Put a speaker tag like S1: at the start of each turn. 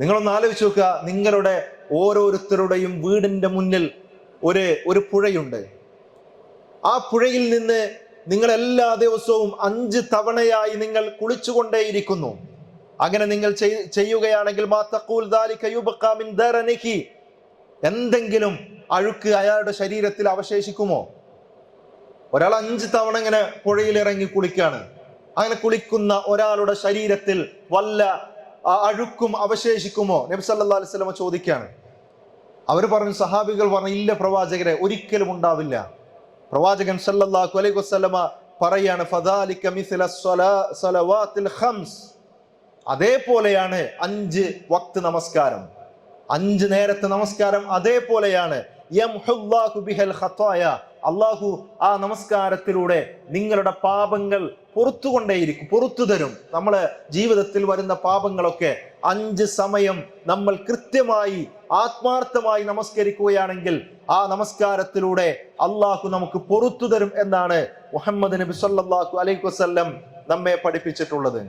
S1: നിങ്ങളൊന്ന് ആലോചിച്ച് നോക്കുക, നിങ്ങളുടെ ഓരോരുത്തരുടെയും വീടിന്റെ മുന്നിൽ ഒരു പുഴയുണ്ട്. ആ പുഴയിൽ നിന്ന് നിങ്ങൾ എല്ലാ ദിവസവും 5 തവണയായി നിങ്ങൾ കുളിച്ചുകൊണ്ടേയിരിക്കുന്നു. അങ്ങനെ നിങ്ങൾ ചെയ്യുകയാണെങ്കിൽ എന്തെങ്കിലും അഴുക്ക് അയാളുടെ ശരീരത്തിൽ അവശേഷിക്കുമോ? ഒരാൾ 5 തവണ ഇങ്ങനെ പുഴയിൽ ഇറങ്ങി കുളിക്കാണ്. അങ്ങനെ കുളിക്കുന്ന ഒരാളുടെ ശരീരത്തിൽ വല്ല അഴുക്കും അവശേഷിക്കുമോ? നബി സല്ലല്ലാഹു അലൈഹി വസല്ലം ചോദിക്കുകയാണ്. അവർ പറഞ്ഞു, സഹാബികൾ പറഞ്ഞു, ഇല്ല പ്രവാചകരെ, ഒരിക്കലും ഉണ്ടാവില്ല. പ്രവാചകൻ സല്ലല്ലാഹു അലൈഹി വസല്ലമ പറയാണ്, ഫദാലിക മിസ്ല സ്വലവാത്തിൽ ഖംസ്, അതേപോലെയാണ് 5 വക്ത് നമസ്കാരം, 5 നേരത്തെ നമസ്കാരം അതേപോലെയാണ്. യംഹുല്ലാഹു ബിഹൽ ഖതായ, അള്ളാഹു ആ നമസ്കാരത്തിലൂടെ നിങ്ങളുടെ പാപങ്ങൾ പുറത്തു തരും. നമ്മളെ ജീവിതത്തിൽ വരുന്ന പാപങ്ങളൊക്കെ 5 സമയം നമ്മൾ കൃത്യമായി ആത്മാർത്ഥമായി നമസ്കരിക്കുകയാണെങ്കിൽ ആ നമസ്കാരത്തിലൂടെ അള്ളാഹു നമുക്ക് പുറത്തു തരും എന്നാണ് മുഹമ്മദ് നബി സല്ലല്ലാഹു അലൈഹി വസല്ലം നമ്മെ പഠിപ്പിച്ചിട്ടുള്ളത്.